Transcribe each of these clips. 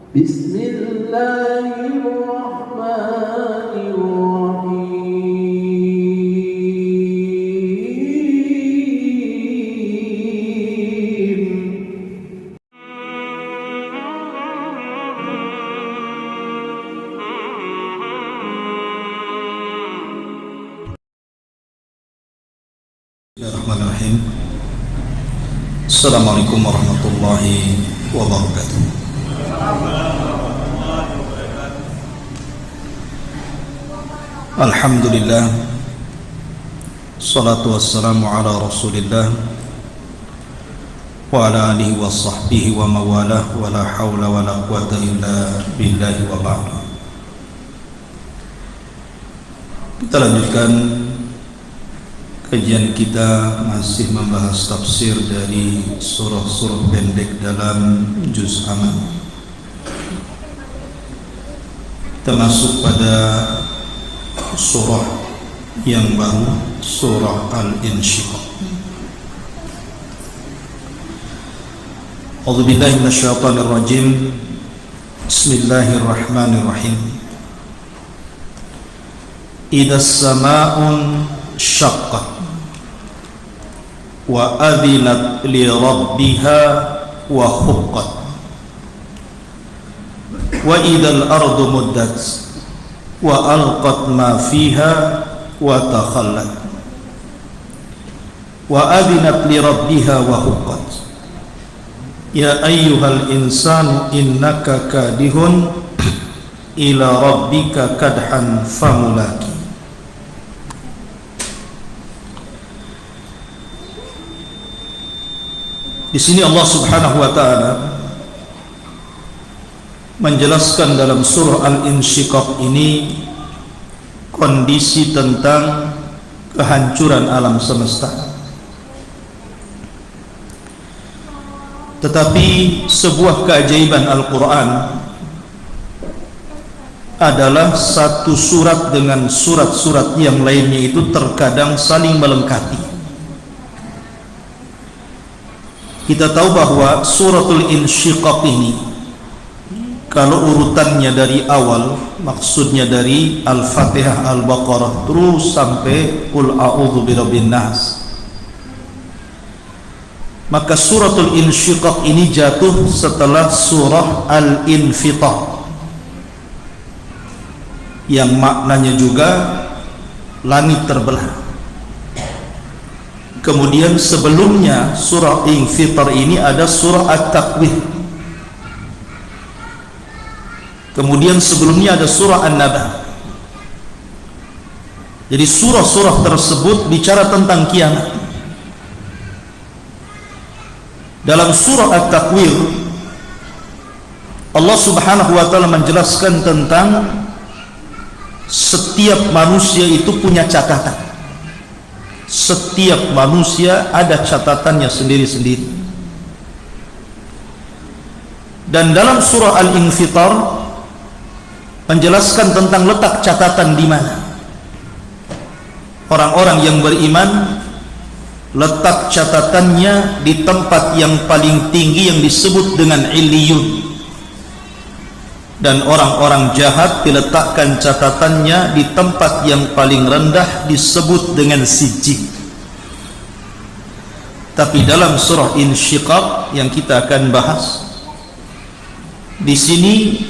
Bismillahirrahmanirrahim. Bismillahirrahmanirrahim. Assalamualaikum warahmatullahi wabarakatuh. Alhamdulillah, salatu wassalamu ala rasulillah wa ala alihi wa sahbihi wa mawalah, wa la hawla wa la quwata illa billahi wa ba'd. Kita lanjutkan kajian kita, masih membahas tafsir dari surah-surah pendek dalam juz Aman. Kita masuk pada surah yang baru, surah Al-Insyiqaq. A'udzubillahi minasyaitonir rajim. Bismillahirrahmanirrahim. Idzas samaa'un syaqqat wa adzinat li rabbiha wa huqqat wa idzal ardu muddat wa alqat ma fiha wa takhallat wa adzinat li rabbiha wa huqqat ya ayyuhal insanu innaka kadihun ila rabbika kadhan famulaki. Di sini Allah Subhanahu wa taala menjelaskan dalam surah Al-Insyiqaq ini kondisi tentang kehancuran alam semesta. Tetapi sebuah keajaiban Al-Quran adalah satu surat dengan surat-surat yang lainnya itu terkadang saling melengkapi. Kita tahu bahwa suratul Insyiqaq ini, kalau urutannya dari awal, maksudnya dari Al-Fatihah, Al-Baqarah terus sampai Qul a'udzu birabbin nas, maka suratul Insyiqaq ini jatuh setelah surah Al-Infitar, yang maknanya juga langit terbelah. Kemudian sebelumnya surah Infitar ini ada surah At-Takwir. Kemudian sebelumnya ada surah An-Naba. Jadi surah-surah tersebut bicara tentang kiamat. Dalam surah At-Takwir, Allah Subhanahu wa taala menjelaskan tentang setiap manusia itu punya catatan. Setiap manusia ada catatannya sendiri-sendiri. Dan dalam surah Al-Infitar menjelaskan tentang letak catatan di mana. Orang-orang yang beriman letak catatannya di tempat yang paling tinggi yang disebut dengan Illiyun. Dan orang-orang jahat diletakkan catatannya di tempat yang paling rendah disebut dengan Sijjin. Tapi dalam surah Insyiqaq yang kita akan bahas, di sini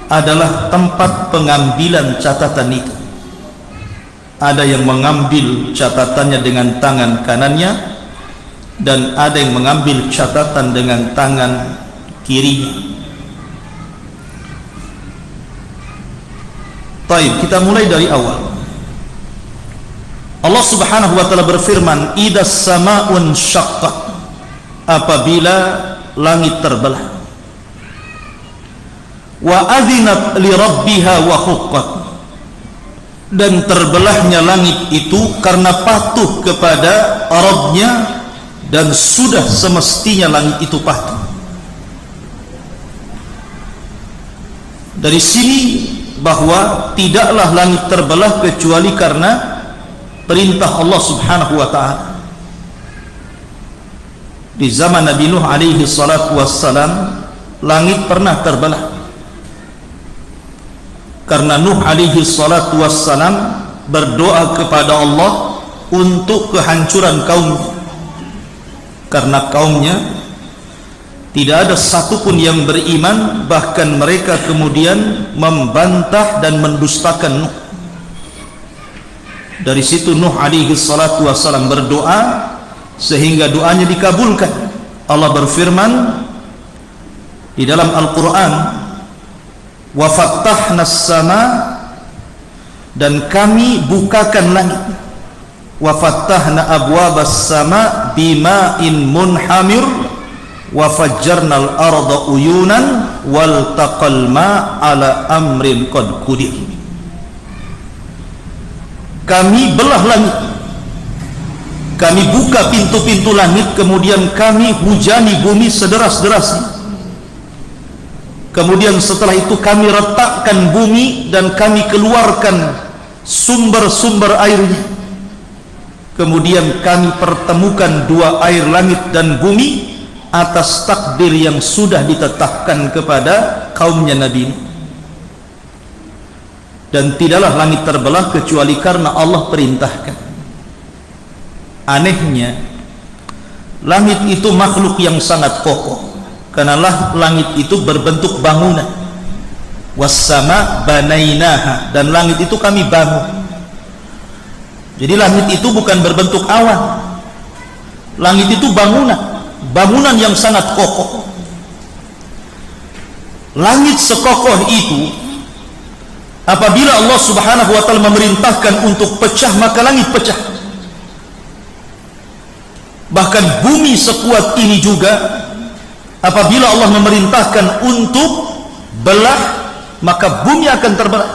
adalah tempat pengambilan catatan itu. Ada yang mengambil catatannya dengan tangan kanannya, dan ada yang mengambil catatan dengan tangan kirinya. Baik, kita mulai dari awal. Allah Subhanahu wa taala berfirman, "Idzas samaa'un syaqqat," apabila langit terbelah. Wa adzinat li rabbiha wa huqqat, dan terbelahnya langit itu karena patuh kepada Rabbnya, dan sudah semestinya langit itu patuh. Dari sini bahwa tidaklah langit terbelah kecuali karena perintah Allah Subhanahu wa taala. Di zaman Nabi Nuh alaihi salatu wassalam, langit pernah terbelah karena Nuh alaihi salatu wassalam berdoa kepada Allah untuk kehancuran kaumnya, karena kaumnya tidak ada satupun yang beriman, bahkan mereka kemudian membantah dan mendustakan Nuh. Dari situ Nuh alaihi salatu wassalam berdoa sehingga doanya dikabulkan. Allah berfirman di dalam Al-Quran, wa fattahna as-sama, dan kami bukakan langit, wa fattahna abwabas sama bima'in munhamir wa fajjarnal arda uyunan wal taqal ma ala amrin qad qudir. Kami belah langit, kami buka pintu-pintu langit, kemudian kami hujani bumi sederas-derasnya. Kemudian setelah itu kami retakkan bumi dan kami keluarkan sumber-sumber airnya. Kemudian kami pertemukan dua air, langit dan bumi, atas takdir yang sudah ditetapkan kepada kaumnya Nabi. Dan tidaklah langit terbelah kecuali karena Allah perintahkan. Anehnya, langit itu makhluk yang sangat kokoh, karena langit itu berbentuk bangunan. Wassama banainaha, dan langit itu kami bangun. Jadi langit itu bukan berbentuk awan, langit itu bangunan yang sangat kokoh. Langit sekokoh itu, apabila Allah subhanahu wa ta'ala memerintahkan untuk pecah, maka langit pecah. Bahkan bumi sekuat ini juga, apabila Allah memerintahkan untuk belah, maka bumi akan terbelah.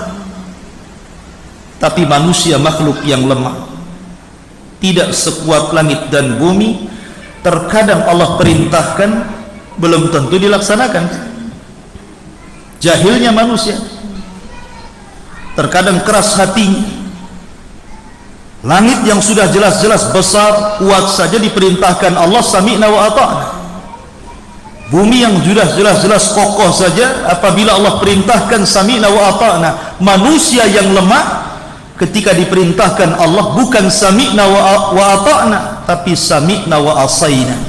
Tapi manusia makhluk yang lemah, tidak sekuat langit dan bumi. Terkadang Allah perintahkan, belum tentu dilaksanakan. Jahilnya manusia, terkadang keras hatinya. Langit yang sudah jelas-jelas besar, kuat saja diperintahkan Allah sami'na wa ata'na. Bumi yang sudah jelas-jelas kokoh saja, apabila Allah perintahkan sami'na wa ata'na. Manusia yang lemah, ketika diperintahkan Allah, bukan sami'na wa ata'na, tapi sami'na wa asayna.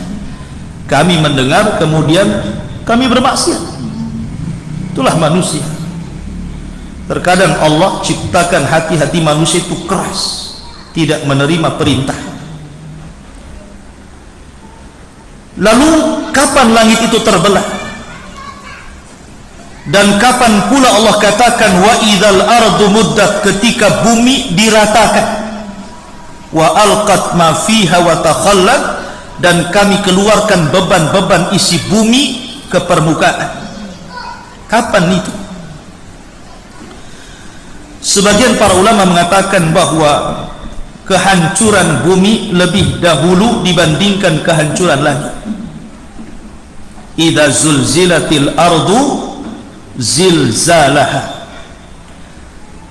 Kami mendengar, kemudian kami bermaksiat. Itulah manusia. Terkadang Allah ciptakan hati-hati manusia itu keras, tidak menerima perintah. Lalu kapan langit itu terbelah? Dan kapan pula Allah katakan wa idzal ardu muddat, ketika bumi diratakan, wa alqat ma fiha wa takhallat, dan kami keluarkan beban-beban isi bumi ke permukaan. Kapan itu? Sebagian para ulama mengatakan bahwa kehancuran bumi lebih dahulu dibandingkan kehancuran langit. Idza zulzilatil ardu zilzalaha,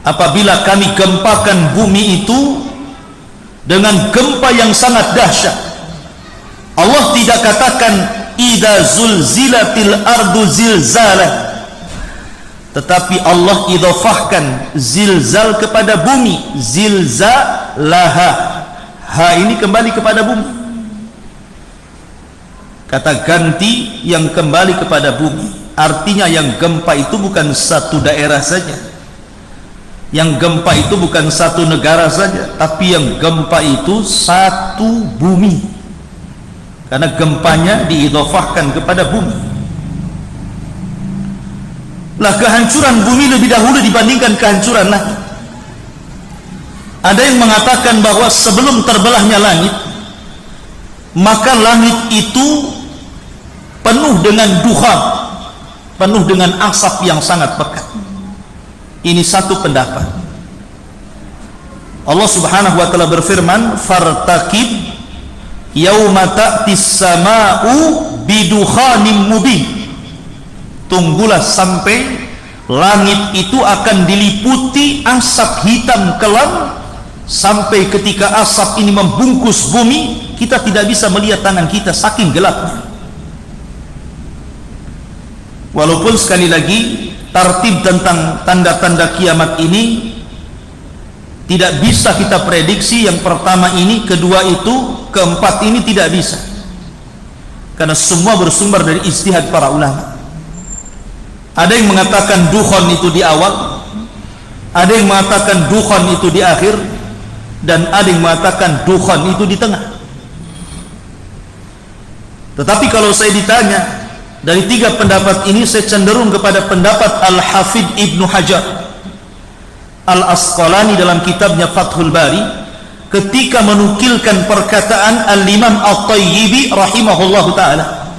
apabila kami gempakan bumi itu dengan gempa yang sangat dahsyat. Allah tidak katakan idza zulzilatil ardu zilzalah, tetapi Allah idhofahkan zilzal kepada bumi, zilzalaha. Ha ini kembali kepada bumi, kata ganti yang kembali kepada bumi. Artinya yang gempa itu bukan satu daerah saja, yang gempa itu bukan satu negara saja, tapi yang gempa itu satu bumi, karena gempanya diidhofahkan kepada bumi. Lah, kehancuran bumi lebih dahulu dibandingkan kehancuran langit. Ada yang mengatakan bahwa sebelum terbelahnya langit, maka langit itu penuh dengan duha, penuh dengan asap yang sangat pekat. Ini satu pendapat. Allah subhanahu wa ta'ala berfirman, fartaqib yauma ta'tis sama'u bidukhanim mubin, tunggulah sampai langit itu akan diliputi asap hitam kelam, sampai ketika asap ini membungkus bumi, kita tidak bisa melihat tangan kita saking gelapnya. Walaupun sekali lagi tartib tentang tanda-tanda kiamat ini tidak bisa kita prediksi. Yang pertama ini, kedua itu, keempat ini tidak bisa, karena semua bersumber dari ijtihad para ulama. Ada yang mengatakan dukhon itu di awal, ada yang mengatakan dukhon itu di akhir, dan ada yang mengatakan dukhon itu di tengah. Tetapi kalau saya ditanya, dari tiga pendapat ini saya cenderung kepada pendapat Al-Hafidh Ibnu Hajar Al-Asqalani dalam kitabnya Fathul Bari, ketika menukilkan perkataan Al-Imam At-Tayyibi rahimahullahu ta'ala.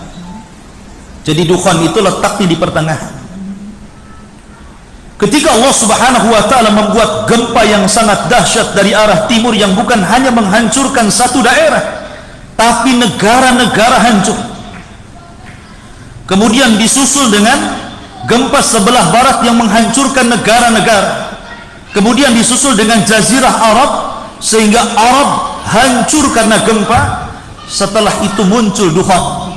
Jadi dukhon itu letaknya di pertengahan. Ketika Allah subhanahu wa ta'ala membuat gempa yang sangat dahsyat dari arah timur, yang bukan hanya menghancurkan satu daerah, tapi negara-negara hancur. Kemudian disusul dengan gempa sebelah barat yang menghancurkan negara-negara. Kemudian disusul dengan jazirah Arab, sehingga Arab hancur karena gempa. Setelah itu muncul dukhon.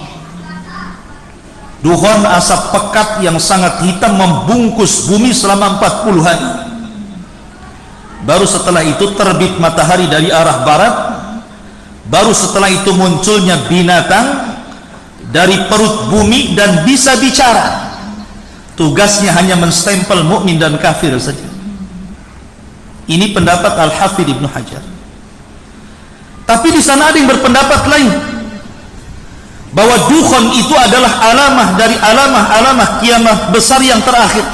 Dukhon, asap pekat yang sangat hitam membungkus bumi selama 40 hari. Baru setelah itu terbit matahari dari arah barat. Baru setelah itu munculnya binatang dari perut bumi dan bisa bicara. Tugasnya hanya menstempel mukmin dan kafir saja. Ini pendapat Al-Hafidh Ibnu Hajar. Tapi di sana ada yang berpendapat lain, bahwa dukhon itu adalah alamah dari alamah-alamah kiamat besar yang terakhir.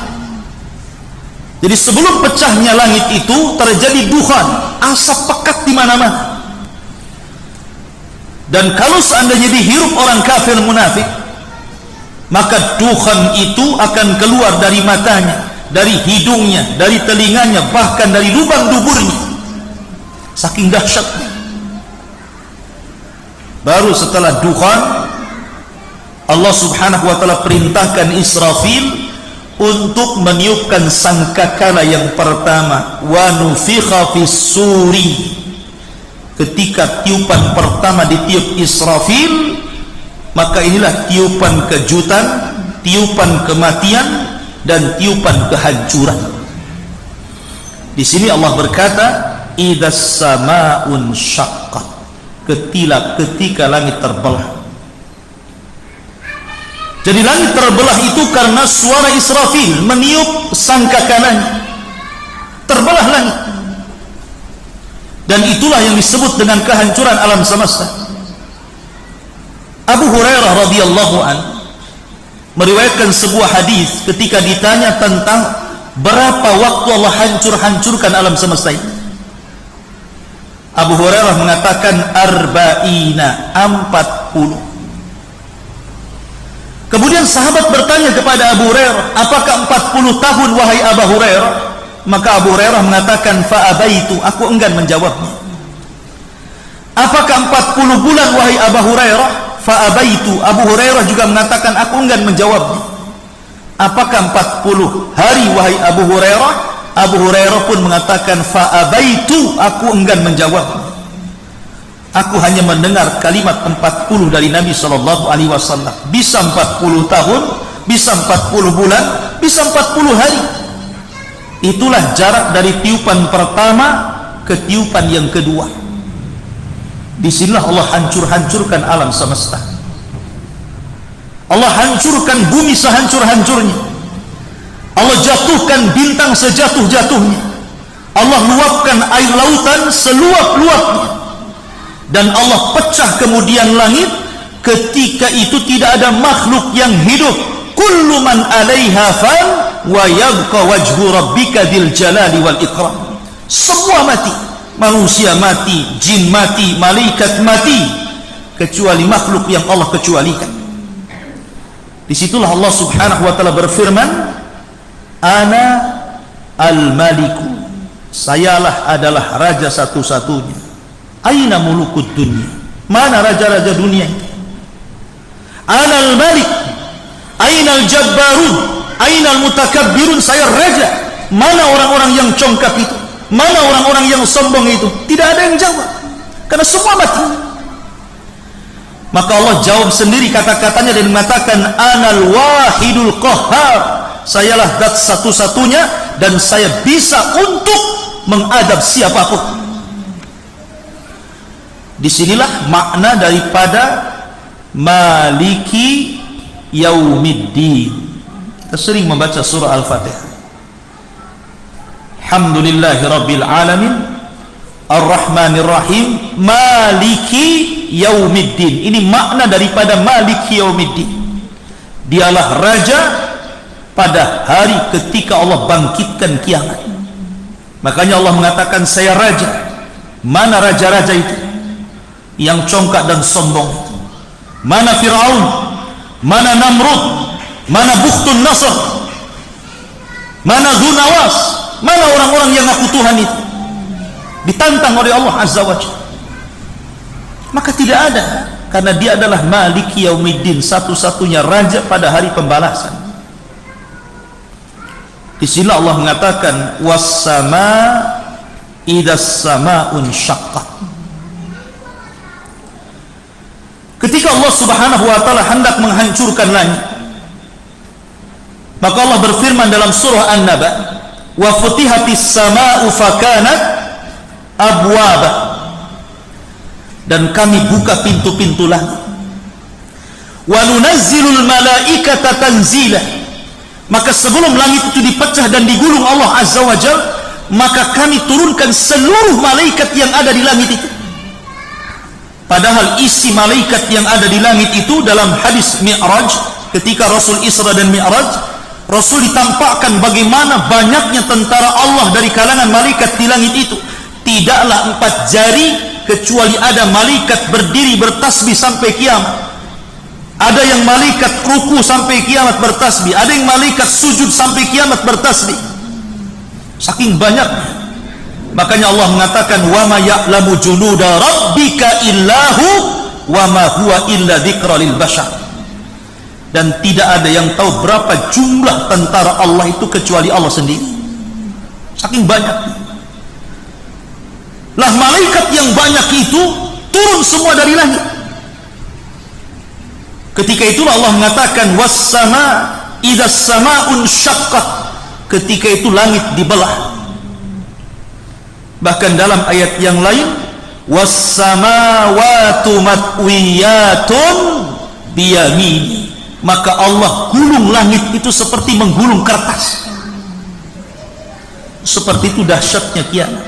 Jadi sebelum pecahnya langit itu terjadi dukhon, asap pekat di mana-mana. Dan kalau seandainya dihirup orang kafir munafik, maka dukhon itu akan keluar dari matanya, dari hidungnya, dari telinganya, bahkan dari lubang duburnya. Saking dahsyatnya. Baru setelah dukhon, Allah subhanahu wa ta'ala perintahkan Israfil untuk meniupkan sangkakala yang pertama. Wa nufikha fis suri. Ketika tiupan pertama ditiup Israfil, maka inilah tiupan kejutan, tiupan kematian, dan tiupan kehancuran. Di sini Allah berkata, idzas samaun syaqqat, ketika langit terbelah. Jadi langit terbelah itu karena suara Israfil meniup sangkakalanya, terbelah langit. Dan itulah yang disebut dengan kehancuran alam semesta. Abu Hurairah radhiyallahu an meriwayatkan sebuah hadis ketika ditanya tentang berapa waktu Allah hancurkan alam semesta ini. Abu Hurairah mengatakan arba'ina, 40. Kemudian sahabat bertanya kepada Abu Hurairah, apakah 40 tahun wahai Abu Hurairah? Maka Abu Hurairah mengatakan fa'abaitu, aku enggan menjawabnya. Apakah 40 bulan wahai Abu Hurairah? Fa'abaitu, Abu Hurairah juga mengatakan aku enggan menjawabnya. Apakah 40 hari wahai Abu Hurairah? Abu Hurairah pun mengatakan fa'abaitu, aku enggan menjawabnya. Aku hanya mendengar kalimat 40 dari Nabi SAW. Bisa 40 tahun, bisa 40 bulan, bisa 40 hari. Itulah jarak dari tiupan pertama ke tiupan yang kedua. Disinilah Allah hancurkan alam semesta. Allah hancurkan bumi sehancur-hancurnya. Allah jatuhkan bintang sejatuh-jatuhnya. Allah luapkan air lautan seluap-luapnya. Dan Allah pecah kemudian langit. Ketika itu tidak ada makhluk yang hidup. Kullu man 'alaiha fan wa yabqa wajhu rabbika dzil jalali wal ikram. Semua mati, manusia mati, jin mati, malaikat mati, kecuali makhluk yang Allah kecualikan. Disitulah Allah subhanahu wa ta'ala berfirman, ana al-maliku, sayalah adalah raja satu-satunya. Aina mulukud dunia, mana raja-raja dunia itu? Ana al-malik, aina al-jabbarun, aina al-mutakabbirun, saya raja. Mana orang-orang yang congkak itu? Mana orang-orang yang sombong itu? Tidak ada yang jawab, karena semua mati. Maka Allah jawab sendiri kata-katanya dan mengatakan, Anal wahidul qahhar, sayalah zat satu-satunya dan saya bisa untuk mengadab siapapun. Disinilah makna daripada Maliki Yaumiddin. Kita sering membaca surah Al-Fatihah. Alhamdulillahi Rabbil Alamin Ar-Rahmanir Rahim Maliki Yaumiddin. Ini makna daripada Maliki Yaumiddin. Dialah raja pada hari ketika Allah bangkitkan kiamat. Makanya Allah mengatakan, saya raja. Mana raja-raja itu yang congkak dan sombong? Mana Fir'aun? Mana Namrud? Mana Bukhtun Nasr? Mana Dzunawas? Mana orang-orang yang ngaku Tuhan itu? Ditantang oleh Allah Azza wa Jalla. Maka tidak ada, karena dia adalah Maliki Yaumiddin, satu-satunya raja pada hari pembalasan. Di sini Allah mengatakan, was-sama idas sama'un syaqqat. Ketika Allah Subhanahu wa taala hendak menghancurkan langit, maka Allah berfirman dalam surah An-Naba, wa futihatis sama'u fakanat abwaba, dan kami buka pintu-pintu langit, wa nunazzilul malaikata tanzila, maka sebelum langit itu dipecah dan digulung Allah Azza wa Jalla, maka kami turunkan seluruh malaikat yang ada di langit itu. Padahal isi malaikat yang ada di langit itu, dalam hadis Mi'raj, ketika Rasul Isra dan Mi'raj, Rasul ditampakkan bagaimana banyaknya tentara Allah dari kalangan malaikat di langit itu. Tidaklah 4 jari, kecuali ada malaikat berdiri bertasbih sampai kiamat. Ada yang malaikat ruku sampai kiamat bertasbih, ada yang malaikat sujud sampai kiamat bertasbih. Saking banyaknya. Makanya Allah mengatakan, wa ma ya'lamu junuda rabbika illahu wa ma huwa illa dzikra lil bashar. Dan tidak ada yang tahu berapa jumlah tentara Allah itu kecuali Allah sendiri. Saking banyak. Lah malaikat yang banyak itu turun semua dari langit. Ketika itulah Allah mengatakan, was-sama idas sama'un syaqqat, ketika itu langit dibelah. Bahkan dalam ayat yang lain, was-samawatu matwiyatun biyamini, maka Allah gulung langit itu seperti menggulung kertas. Seperti itu dahsyatnya kiamat.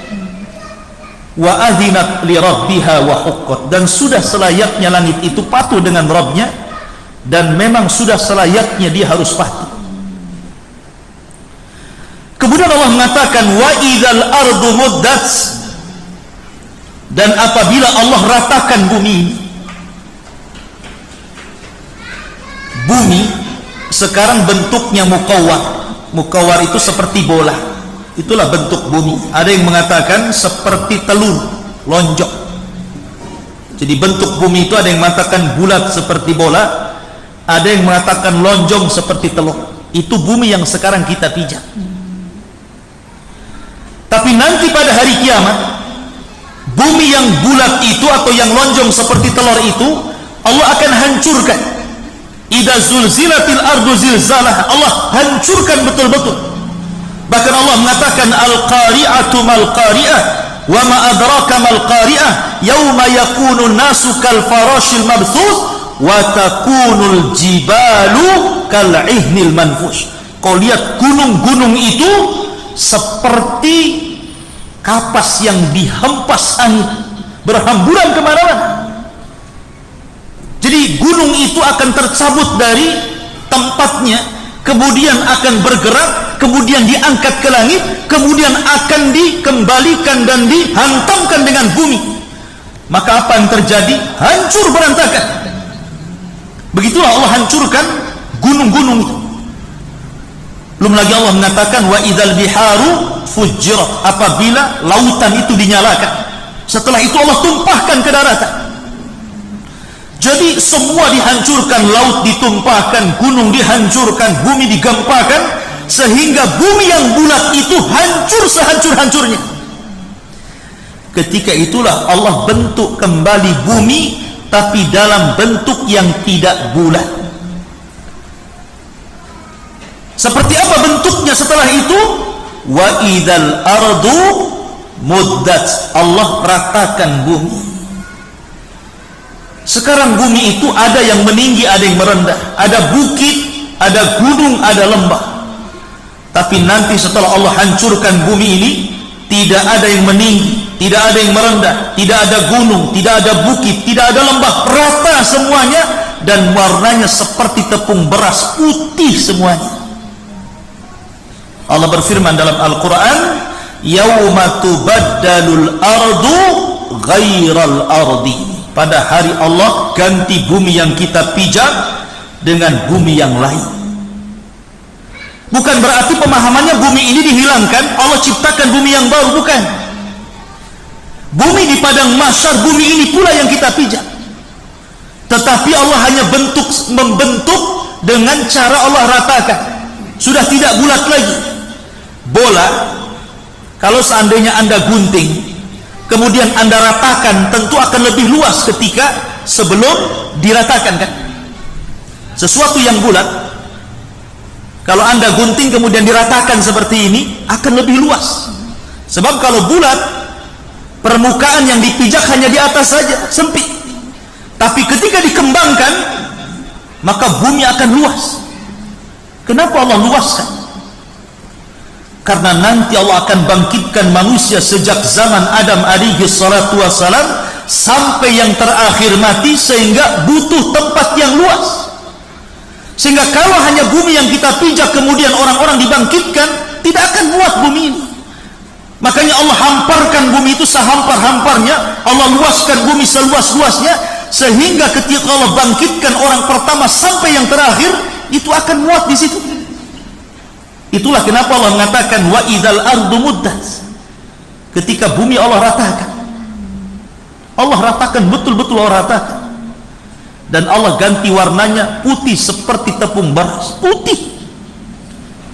Wa adzinat li rabbiha wa huqqat, dan sudah selayaknya langit itu patuh dengan Rabbnya, dan memang sudah selayaknya dia harus patuh. Kemudian Allah mengatakan, wa idzal ardu muddat, dan apabila Allah ratakan bumi ini. Bumi sekarang bentuknya mukawwar. Mukawwar itu seperti bola. Itulah bentuk bumi. Ada yang mengatakan seperti telur lonjong. Jadi bentuk bumi itu ada yang mengatakan bulat seperti bola, ada yang mengatakan lonjong seperti telur. Itu bumi yang sekarang kita pijak. Tapi nanti pada hari kiamat, bumi yang bulat itu atau yang lonjong seperti telur itu Allah akan hancurkan. Idza zulzilatil ardu zilzalaha, Allah hancurkan betul-betul. Bahkan Allah mengatakan, al-qari'atu mal qari'ah wa ma adraka mal qari'ah yauma yakunu nasu kal farashil mabthus wa takunul jibalu kal ihnil manfush. Kau lihat gunung-gunung itu seperti kapas yang dihempas angin, berhamburan kemana-mana. Jadi gunung itu akan tercabut dari tempatnya, kemudian akan bergerak, kemudian diangkat ke langit, kemudian akan dikembalikan dan dihantamkan dengan bumi. Maka apa yang terjadi? Hancur berantakan. Begitulah Allah hancurkan gunung-gunung itu. Belum lagi Allah mengatakan, wa idzal biharu fujirat, apabila lautan itu dinyalakan. Setelah itu Allah tumpahkan ke daratan. Jadi semua dihancurkan, laut ditumpahkan, gunung dihancurkan, bumi digempakan, sehingga bumi yang bulat itu hancur sehancur-hancurnya. Ketika itulah Allah bentuk kembali bumi tapi dalam bentuk yang tidak bulat. Seperti apa bentuknya setelah itu? Wa idzal ardu muddat, Allah ratakan bumi. Sekarang bumi itu ada yang meninggi, ada yang merendah, ada bukit, ada gunung, ada lembah. Tapi nanti setelah Allah hancurkan bumi ini, tidak ada yang meninggi, tidak ada yang merendah, tidak ada gunung, tidak ada bukit, tidak ada lembah, rata semuanya, dan warnanya seperti tepung beras, putih semuanya. Allah berfirman dalam Al-Quran, yauma tubaddalul ardu ghairal ardi, pada hari Allah ganti bumi yang kita pijak dengan bumi yang lain. Bukan berarti pemahamannya bumi ini dihilangkan, Allah ciptakan bumi yang baru, bukan. Bumi di padang mahsyar, bumi ini pula yang kita pijak, tetapi Allah hanya membentuk dengan cara Allah ratakan, sudah tidak bulat lagi. Bola, kalau seandainya Anda gunting kemudian Anda ratakan, tentu akan lebih luas ketika sebelum diratakan, kan? Sesuatu yang bulat, kalau Anda gunting kemudian diratakan seperti ini, akan lebih luas. Sebab kalau bulat, permukaan yang dipijak hanya di atas saja, sempit. Tapi ketika dikembangkan, maka bumi akan luas. Kenapa Allah luaskan? Karena nanti Allah akan bangkitkan manusia sejak zaman Adam alaihi salatu wassalam sampai yang terakhir mati, sehingga butuh tempat yang luas. Sehingga kalau hanya bumi yang kita pijak kemudian orang-orang dibangkitkan, tidak akan muat bumi ini. Makanya Allah hamparkan bumi itu sehampar-hamparnya, Allah luaskan bumi seluas-luasnya, sehingga ketika Allah bangkitkan orang pertama sampai yang terakhir, itu akan muat di situ. Itulah kenapa Allah mengatakan wa idzal ardu muddat. Ketika bumi Allah ratakan, Allah ratakan, betul-betul Allah ratakan, dan Allah ganti warnanya putih seperti tepung beras, putih,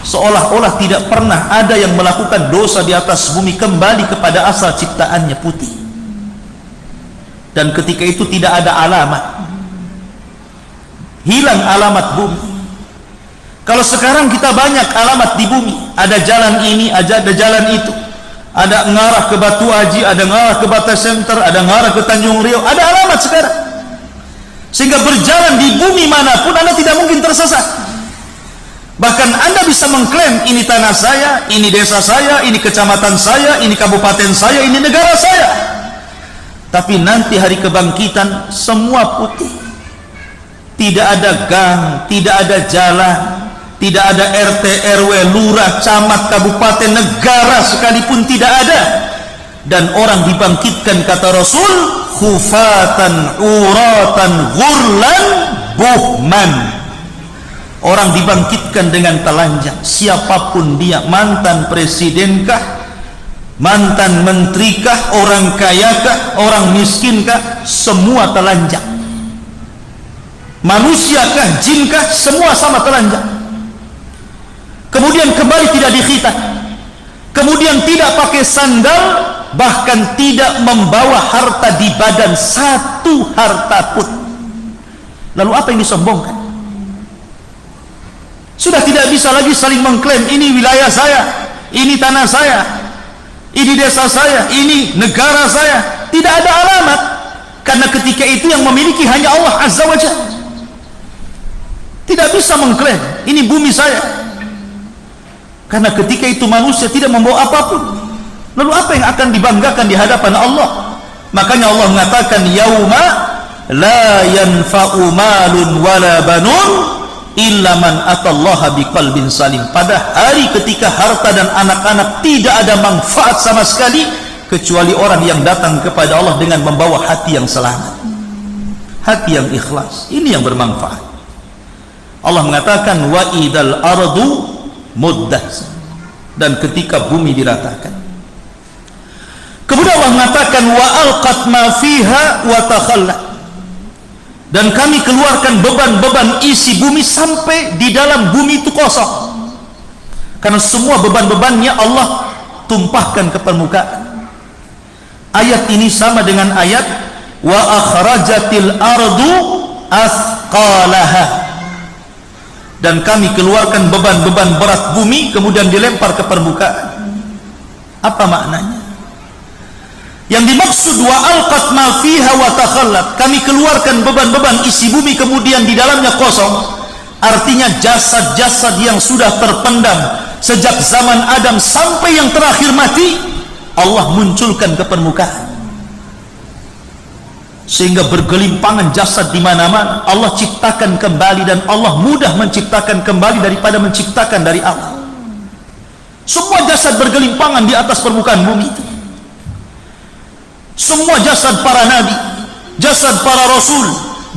seolah-olah tidak pernah ada yang melakukan dosa di atas bumi, kembali kepada asal ciptaannya, putih. Dan ketika itu tidak ada alamat, hilang alamat bumi. Kalau sekarang kita banyak alamat di bumi, ada jalan ini, ada jalan itu, ada ngarah ke Batu Haji, ada ngarah ke Bata Center, ada ngarah ke Tanjung Riau, ada alamat sekarang. Sehingga berjalan di bumi manapun Anda tidak mungkin tersesat. Bahkan Anda bisa mengklaim, ini tanah saya, ini desa saya, ini kecamatan saya, ini kabupaten saya, ini negara saya. Tapi nanti hari kebangkitan semua putih. Tidak ada gang, tidak ada jalan, tidak ada RT, RW, lurah, camat, kabupaten, negara sekalipun tidak ada. Dan orang dibangkitkan, kata Rasul, khufatan, uratan, ghurlan, buhman. Orang dibangkitkan dengan telanjang, siapapun dia, mantan presidenkah, mantan menterikah, orang kayakah, orang miskinkah, semua telanjang. Manusiakah, jinkah, semua sama telanjang. Kemudian kembali tidak dikhitan, kemudian tidak pakai sandal, bahkan tidak membawa harta di badan, satu harta pun. Lalu apa yang disombongkan? Sudah tidak bisa lagi saling mengklaim, ini wilayah saya, ini tanah saya, ini desa saya, ini negara saya. Tidak ada alamat, karena ketika itu yang memiliki hanya Allah Azza wa Jalla. Tidak bisa mengklaim, ini bumi saya, karena ketika itu manusia tidak membawa apapun. Lalu apa yang akan dibanggakan di hadapan Allah? Makanya Allah mengatakan, yauma la yanfa'u malun wala banun illa man atallaha biqalbin salim. Pada hari ketika harta dan anak-anak tidak ada manfaat sama sekali, kecuali orang yang datang kepada Allah dengan membawa hati yang selamat, hati yang ikhlas. Ini yang bermanfaat. Allah mengatakan wa idal ardu muddat, dan ketika bumi diratakan. Kemudian Allah mengatakan wa alqat ma fiha wa takhallat, dan kami keluarkan beban-beban isi bumi sampai di dalam bumi itu kosong, karena semua beban-bebannya Allah tumpahkan ke permukaan. Ayat ini sama dengan ayat wa akhrajatil ardu athqalaha, dan kami keluarkan beban-beban berat bumi kemudian dilempar ke permukaan. Apa maknanya? Yang dimaksud wa alqat ma fiha wa takhallat, kami keluarkan beban-beban isi bumi kemudian di dalamnya kosong, artinya jasad-jasad yang sudah terpendam sejak zaman Adam sampai yang terakhir mati, Allah munculkan ke permukaan, sehingga bergelimpangan jasad di mana-mana. Allah ciptakan kembali, dan Allah mudah menciptakan kembali daripada menciptakan dari awal. Semua jasad bergelimpangan di atas permukaan bumi itu. Semua jasad para nabi, jasad para rasul,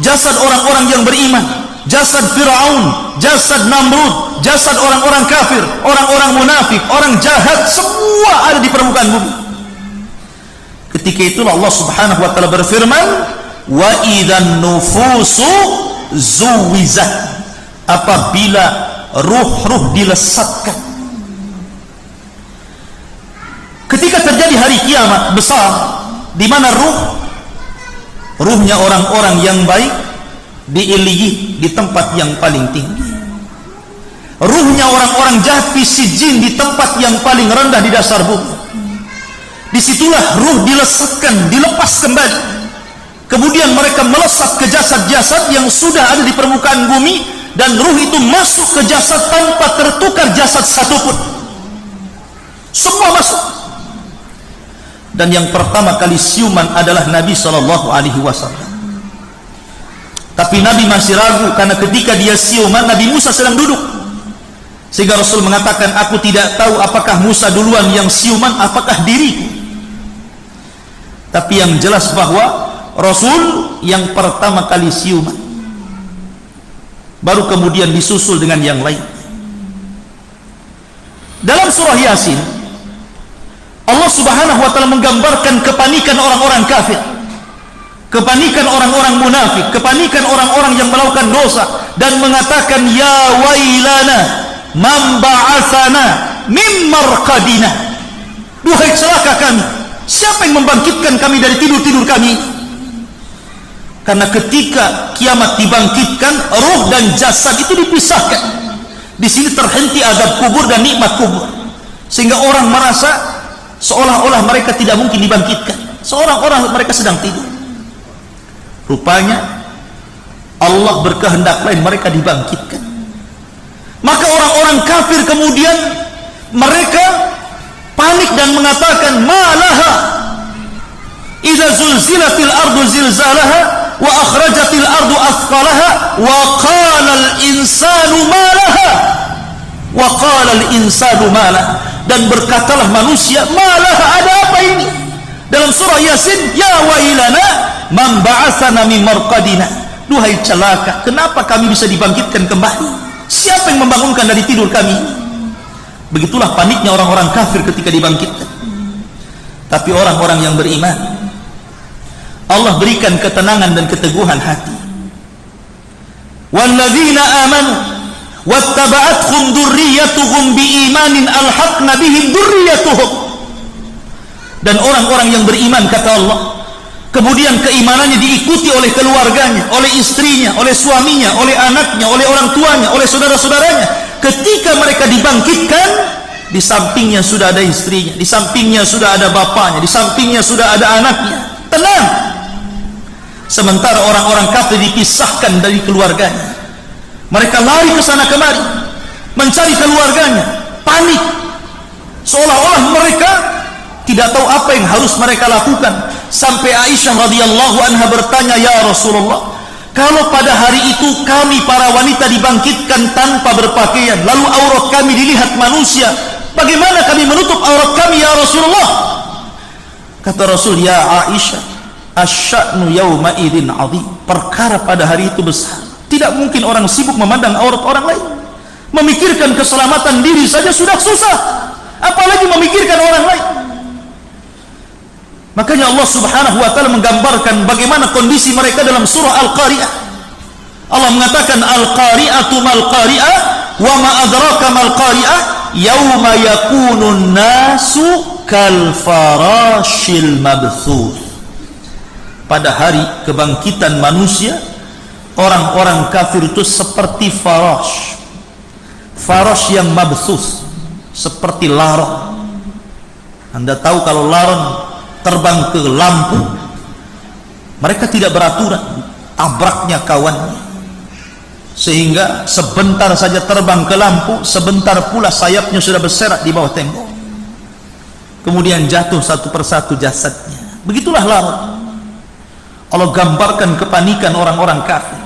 jasad orang-orang yang beriman, jasad Fir'aun, jasad Namrud, jasad orang-orang kafir, orang-orang munafik, orang jahat, semua ada di permukaan bumi. Ketika itulah Allah Subhanahu wa taala berfirman, wa idzan nufusu zuwizat, apabila ruh-ruh dilesatkan. Ketika terjadi hari kiamat besar, di mana ruhnya orang-orang yang baik diiliyih, di tempat yang paling tinggi, ruhnya orang-orang jahat fi sijjin, di tempat yang paling rendah di dasar bumi. Disitulah ruh dilesatkan, dilepas kembali, kemudian mereka melesat ke jasad-jasad yang sudah ada di permukaan bumi, dan ruh itu masuk ke jasad tanpa tertukar jasad satupun, semua masuk. Dan yang pertama kali siuman adalah Nabi SAW. Tapi Nabi masih ragu, karena ketika dia siuman Nabi Musa sedang duduk, sehingga Rasul mengatakan, aku tidak tahu apakah Musa duluan yang siuman, apakah diriku. Tapi yang jelas bahwa Rasul yang pertama kali siuman, baru kemudian disusul dengan yang lain. Dalam surah Yasin, Allah Subhanahu wa taala menggambarkan kepanikan orang-orang kafir, kepanikan orang-orang munafik, kepanikan orang-orang yang melakukan dosa, dan mengatakan, ya wailana man ba'atsana mim marqadina, duhai celaka kami, siapa yang membangkitkan kami dari tidur-tidur kami. Karena ketika kiamat dibangkitkan, ruh dan jasad itu dipisahkan. Di sini terhenti azab kubur dan nikmat kubur, sehingga orang merasa seolah-olah mereka tidak mungkin dibangkitkan, seolah-olah mereka sedang tidur. Rupanya Allah berkehendak lain, mereka dibangkitkan. Maka orang-orang kafir kemudian mereka panik dan mengatakan, malaha idza zulzilatil ardu zilzalaha wa akhrajatil ardu athqalaha wa qala al insanu malaha wa qala al insanu malaha, dan berkatalah manusia, malah ada apa ini? Dalam surah Yasin, ya wailana man ba'atsana min marqadina, duhai celaka, kenapa kami bisa dibangkitkan kembali? Siapa yang membangunkan dari tidur kami? Begitulah paniknya orang-orang kafir ketika dibangkitkan. Tapi orang-orang yang beriman, Allah berikan ketenangan dan keteguhan hati. Walladzina amanu wattaba'athum dzurriyyatuhum biimanin alhaqna bihim dzurriyyatuhum, dan orang-orang yang beriman, kata Allah, kemudian keimanannya diikuti oleh keluarganya, oleh istrinya, oleh suaminya, oleh anaknya, oleh orang tuanya, oleh saudara-saudaranya. Ketika mereka dibangkitkan, di sampingnya sudah ada istrinya, di sampingnya sudah ada bapaknya, di sampingnya sudah ada anaknya, tenang. Sementara orang-orang kafir dipisahkan dari keluarganya, mereka lari ke sana kemari mencari keluarganya, panik, seolah-olah mereka tidak tahu apa yang harus mereka lakukan. Sampai Aisyah radhiyallahu anha bertanya, ya Rasulullah, kalau pada hari itu kami para wanita dibangkitkan tanpa berpakaian, lalu aurat kami dilihat manusia, bagaimana kami menutup aurat kami ya Rasulullah? Kata Rasul, ya Aisyah, asya'nu yawma idzin 'azim, perkara pada hari itu besar. Tidak mungkin orang sibuk memandang aurat orang lain. Memikirkan keselamatan diri saja sudah susah, apalagi memikirkan orang lain. Makanya Allah Subhanahu wa taala menggambarkan bagaimana kondisi mereka dalam surah Al-Qari'ah. Allah mengatakan, Al-Qari'atu mal qari'ah wa ma adraka mal qari'ah yauma yakunun nasu kal farashil mabthuth. pada hari kebangkitan manusia, orang-orang kafir itu seperti faras yang mabsus, seperti laron. Anda tahu kalau laron terbang ke lampu, mereka tidak beraturan, tabraknya kawannya, sehingga sebentar saja terbang ke lampu, sebentar pula sayapnya sudah berserak di bawah tembok, kemudian jatuh satu persatu jasadnya. Begitulah laron. Allah gambarkan kepanikan orang-orang kafir,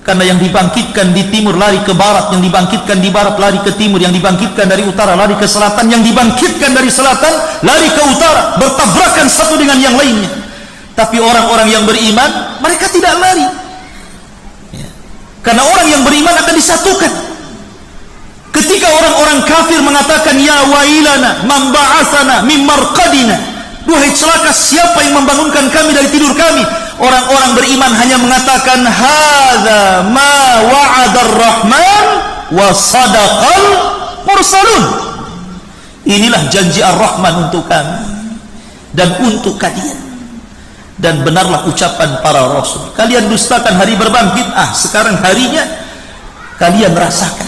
karena yang dibangkitkan di timur lari ke barat, yang dibangkitkan di barat lari ke timur, yang dibangkitkan dari utara lari ke selatan, yang dibangkitkan dari selatan lari ke utara, bertabrakan satu dengan yang lainnya. Tapi orang-orang yang beriman, mereka tidak lari, karena orang yang beriman akan disatukan. Ketika orang-orang kafir mengatakan ya wailana man ba'atsana min marqadina, duhai celaka siapa yang membangunkan kami dari tidur kami, orang-orang beriman hanya mengatakan hadza ma wa'adar rahman wa sadaqal mursalun, inilah janji ar-Rahman untuk kami dan untuk kalian, dan benarlah ucapan para rasul. Kalian dustakan hari berbangkit, sekarang harinya kalian rasakan.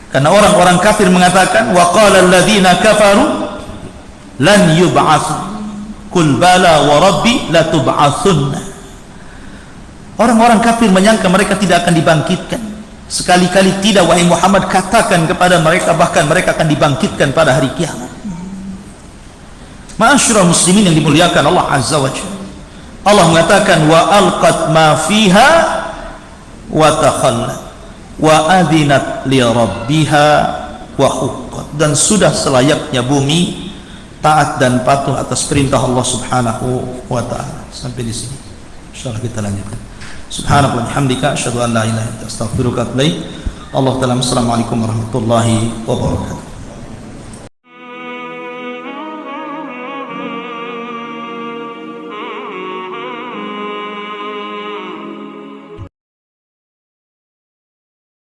Karena orang-orang kafir mengatakan wa qala alladziina kafaru lan yub'atsu qul bala wa rabbi la tub'atsunna. Orang-orang kafir menyangka mereka tidak akan dibangkitkan. Sekali-kali tidak, wahai Muhammad, katakan kepada mereka bahkan mereka akan dibangkitkan pada hari kiamat. Ma'asyiral muslimin yang dimuliakan Allah Azza wa Jalla, Allah mengatakan wa alqat ma fiha wa takhallat wa adzinat li rabbiha wa huqqat, dan sudah selayaknya bumi taat dan patuh atas perintah Allah Subhanahu wa taala. Sampai di sini. Insyaallah kita lanjutkan. Subhanallah wa bihamdika asyhadu an la ilaha illa anta astaghfiruka wa atubu ilaik. Allah taala. Assalamualaikum warahmatullahi wabarakatuh.